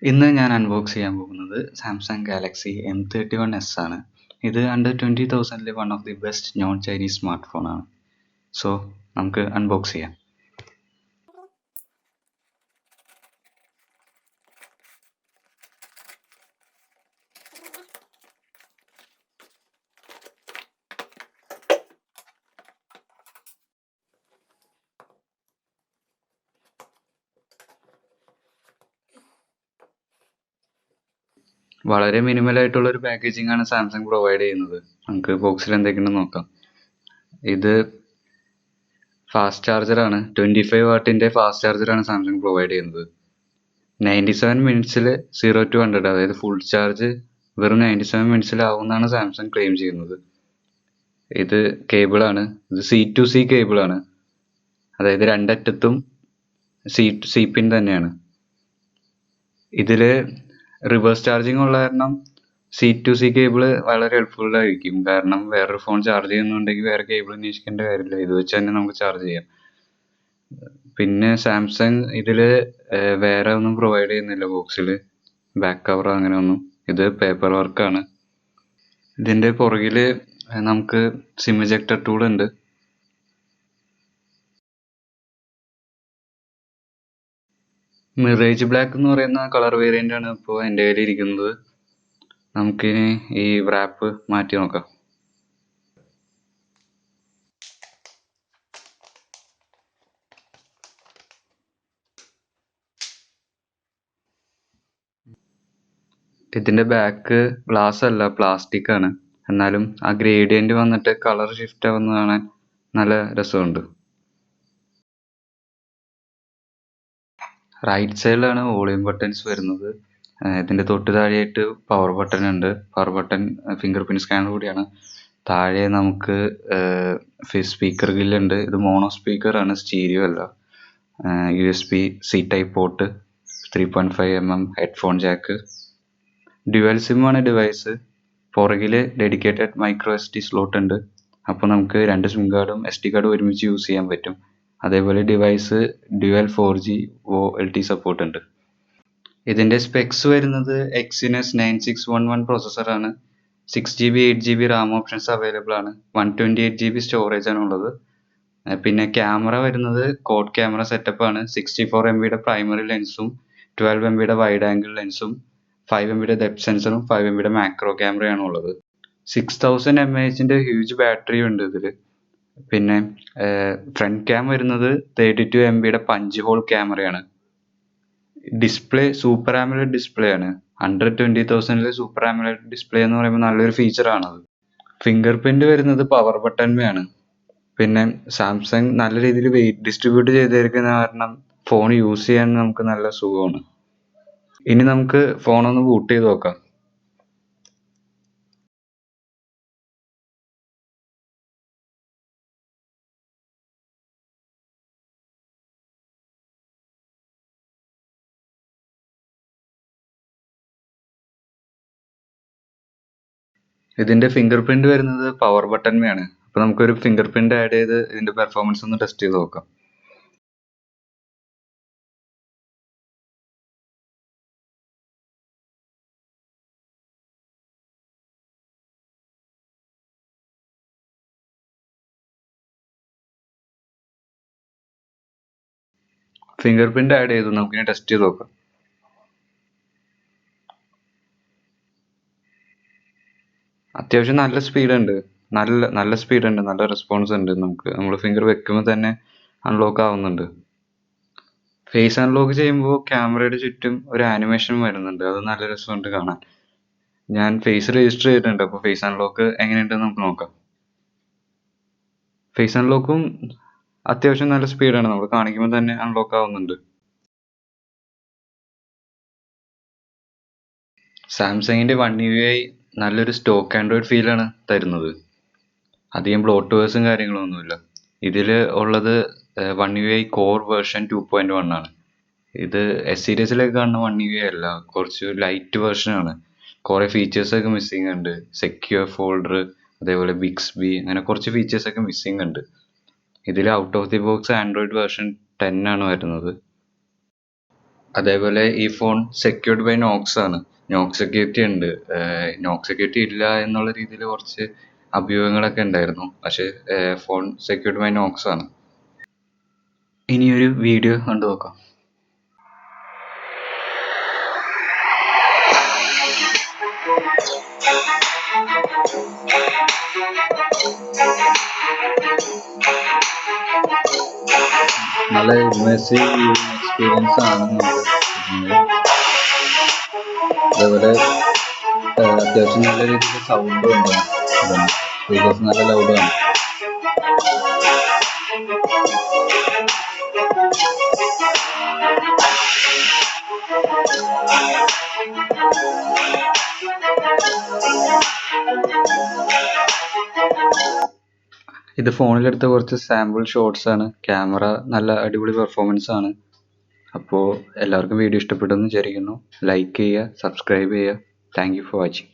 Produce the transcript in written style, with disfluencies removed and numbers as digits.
ഇന്ന് ഞാൻ അൺബോക്സ് ചെയ്യാൻ പോകുന്നത് സാംസങ് ഗാലക്സി M31s ആണ്. ഇത് under 20,000 one of the best non Chinese smart phone ആണ്. സോ നമുക്ക് അൺബോക്സ് ചെയ്യാം. വളരെ മിനിമൽ ആയിട്ടുള്ള ഒരു പാക്കേജിംഗ് ആണ് സാംസങ് പ്രൊവൈഡ് ചെയ്യുന്നത്. നമുക്ക് ബോക്സിൽ എന്തൊക്കെയുണ്ടെന്ന് നോക്കാം. ഇത് ഫാസ്റ്റ് ചാർജർ ആണ്. 25 വാട്ടിന്റെ ഫാസ്റ്റ് ചാർജർ ആണ് സാംസങ് പ്രൊവൈഡ് ചെയ്യുന്നത്. 97 മിനിറ്റ്സിൽ 0 to 100, അതായത് ഫുൾ ചാർജ് വെറും 97 മിനിറ്റ്സിൽ ആവുമെന്നാണ് സാംസങ് ക്ലെയിം ചെയ്യുന്നത്. ഇത് കേബിൾ ആണ്. ഇത് C to C കേബിൾ ആണ്. അതായത് രണ്ടറ്റത്തും സി പിൻ തന്നെയാണ്. ഇതില് റിവേഴ്സ് ചാർജിങ് ഉള്ള കാരണം C to C കേബിള് വളരെ ഹെൽപ്ഫുൾ ആയിരിക്കും. കാരണം വേറൊരു ഫോൺ ചാർജ് ചെയ്യുന്നുണ്ടെങ്കിൽ വേറെ കേബിൾ അന്വേഷിക്കേണ്ട കാര്യമില്ല, ഇത് വെച്ച് തന്നെ നമുക്ക് ചാർജ് ചെയ്യാം. പിന്നെ സാംസങ് ഇതില് വേറെ ഒന്നും പ്രൊവൈഡ് ചെയ്യുന്നില്ല ബോക്സിൽ, ബാക്ക് കവർ അങ്ങനെ ഒന്നും. ഇത് പേപ്പർ വർക്കാണ്. ഇതിന്റെ പുറകില് നമുക്ക് സിം ഇജക്ടർ ടൂൾ ഉണ്ട്. മിറേജ് ബ്ലാക്ക് എന്ന് പറയുന്ന കളർ വേരിയന്റ് ആണ് ഇപ്പോൾ എൻ്റെ കയ്യിൽ ഇരിക്കുന്നത്. നമുക്കിനി ഈ റാപ്പ് മാറ്റി നോക്കാം. ഇതിന്റെ ബാക്ക് ഗ്ലാസ് അല്ല, പ്ലാസ്റ്റിക് ആണ്. എന്നാലും ആ ഗ്രേഡിയന്റ് വന്നിട്ട് കളർ ഷിഫ്റ്റ് ആവുന്ന കാണാൻ നല്ല രസമുണ്ട്. റൈറ്റ് സൈഡിലാണ് വോളിയം ബട്ടൺസ് വരുന്നത്. ഇതിന്റെ തൊട്ട് താഴെയായിട്ട് പവർ ബട്ടൺ ഉണ്ട്. Power button finger print scanner കൂടിയാണ്. താഴെ നമുക്ക് സ്പീക്കർ ഗ്രില്ലുണ്ട്. ഇത് മോണോ സ്പീക്കർ ആണ്, സ്റ്റീരിയോ അല്ല. USB-C type port, 3.5mm headphone jack, dual SIM ആണ് ഡിവൈസ്. പുറകില് ഡെഡിക്കേറ്റഡ് മൈക്രോ SD സ്ലോട്ട് ഉണ്ട്. അപ്പോൾ നമുക്ക് രണ്ട് സിം കാർഡും SD കാർഡും ഒരുമിച്ച് യൂസ് ചെയ്യാൻ പറ്റും. അതേപോലെ device dual 4G VoLTE support ഉണ്ട്. ഇതിന്റെ സ്പെക്സ് വരുന്നത് Exynos 9611 പ്രോസസ്സറാണ്. 6GB 8GB Ram options available ആണ്. 128GB സ്റ്റോറേജ് ആണ് ഉള്ളത്. പിന്നെ ക്യാമറ വരുന്നത് കോഡ് ക്യാമറ സെറ്റപ്പ് ആണ്. 64MB പ്രൈമറി ലെൻസും 12MB വൈഡ് ആംഗിൾ ലെൻസും 5MB ഡെപ്ത് സെൻസറും 5MB മാക്രോ ക്യാമറയാണ് ഉള്ളത്. 6000 mAh ഹ്യൂജ് ബാറ്ററി ഉണ്ട് ഇതില്. പിന്നെ ഫ്രണ്ട് ക്യാം വരുന്നത് 32MB പഞ്ച് ഹോൾ ക്യാമറയാണ്. ഡിസ്പ്ലേ സൂപ്പർ ആമോലെഡ് ഡിസ്പ്ലേ ആണ്. അണ്ടർ 20,000 സൂപ്പർ ആമോലെഡ് ഡിസ്പ്ലേ എന്ന് പറയുമ്പോൾ നല്ലൊരു ഫീച്ചർ ആണത്. ഫിംഗർ പ്രിന്റ് വരുന്നത് പവർ ബട്ടൺമേയാണ്. പിന്നെ സാംസങ് നല്ല രീതിയിൽ വെയിറ്റ് ഡിസ്ട്രിബ്യൂട്ട് ചെയ്തിരിക്കുന്ന കാരണം ഫോൺ യൂസ് ചെയ്യാൻ നമുക്ക് നല്ല സുഖമാണ്. ഇനി നമുക്ക് ഫോൺ ഒന്ന് ബൂട്ട് ചെയ്ത് നോക്കാം. ഇതിന്റെ ഫിംഗർ പ്രിന്റ് വരുന്നത് പവർ ബട്ടൺമേയാണ്. അപ്പൊ നമുക്കൊരു ഫിംഗർ പ്രിന്റ് ആഡ് ചെയ്ത് ഇതിന്റെ പെർഫോമൻസ് ഒന്ന് ടെസ്റ്റ് ചെയ്ത് നോക്കാം. ഫിംഗർ പ്രിന്റ് ആഡ് ചെയ്തു, നമുക്കിനി ടെസ്റ്റ് ചെയ്ത് നോക്കാം. അത്യാവശ്യം നല്ല സ്പീഡ് ഉണ്ട്. നല്ല സ്പീഡ് ഉണ്ട്, നല്ല റെസ്പോൺസ് ഉണ്ട്. നമ്മൾ ഫിംഗർ വെക്കുമ്പോൾ തന്നെ അൺലോക്ക് ആവുന്നുണ്ട്. ഫേസ് അൺലോക്ക് ചെയ്യുമ്പോൾ ക്യാമറയുടെ ചുറ്റും ഒരു ആനിമേഷൻ വരുന്നുണ്ട്. അത് നല്ല രസമുണ്ട് കാണാൻ. ഞാൻ ഫേസ് രജിസ്റ്റർ ചെയ്തിട്ടുണ്ട്. അപ്പോൾ ഫേസ് അൺലോക്ക് എങ്ങനെയുണ്ടെന്ന് നമുക്ക് നോക്കാം. ഫേസ് അൺലോക്കും അത്യാവശ്യം നല്ല സ്പീഡാണ്. നമ്മൾ കാണിക്കുമ്പോൾ തന്നെ അൺലോക്ക് ആവുന്നുണ്ട്. സാംസങ്ങിന്റെ OneUI നല്ലൊരു സ്റ്റോക്ക് ആൻഡ്രോയിഡ് ഫീലാണ് തരുന്നത്. അധികം ബ്ലോട്ട്വേഴ്സും കാര്യങ്ങളൊന്നുമില്ല. ഇതിൽ ഉള്ളത് OneUI കോർ വേർഷൻ 2.1 ആണ്. ഇത് എസ് സീരീസിലൊക്കെ കാണുന്ന OneUI അല്ല, കുറച്ച് ലൈറ്റ് വേർഷൻ ആണ്. കുറെ ഫീച്ചേഴ്സ് ഒക്കെ മിസ്സിംഗ് ഉണ്ട്. സെക്യൂർ ഫോൾഡർ, അതേപോലെ ബിക്സ്ബി, അങ്ങനെ കുറച്ച് ഫീച്ചേഴ്സ് ഒക്കെ മിസ്സിംഗ് ഉണ്ട്. ഇതിൽ out of the box Android version 10 ആണ് വരുന്നത്. അതേപോലെ ഈ ഫോൺ സെക്യൂർഡ് ബൈ നോക്സ് ആണ്. നോക്സ് സെക്യൂരിറ്റി ഉണ്ട്. നോക്സ് സെക്യൂരിറ്റി ഇല്ല എന്നുള്ള രീതിയിൽ കുറച്ച് അഭ്യൂഹങ്ങളൊക്കെ ഉണ്ടായിരുന്നു. പക്ഷെ ഫോൺ സെക്യൂർഡ് ബൈ നോക്സ് ആണ്. ഇനിയൊരു വീഡിയോ കണ്ടു നോക്കാം. നല്ല ഇമേഴ്സീവ് വ്യൂയിങ് എക്സ്പീരിയൻസ് ആണ് നമുക്ക് കിട്ടുന്നത്. അതേപോലെ അത്യാവശ്യം നല്ല രീതിയിൽ സൗണ്ടും ഉണ്ട്. സ്പീക്കേഴ്സ് നല്ല ലൗഡാണ്. ഇത് ഫോണിലെടുത്ത കുറച്ച് സാമ്പിൾ ഷോട്ട്സ് ആണ്. ക്യാമറ നല്ല അടിപൊളി പെർഫോമൻസ് ആണ്. അപ്പോൾ എല്ലാവർക്കും വീഡിയോ ഇഷ്ടപ്പെട്ടെന്ന് വിചാരിക്കുന്നു. ലൈക്ക് ചെയ്യുക, സബ്സ്ക്രൈബ് ചെയ്യുക. Thank you for watching.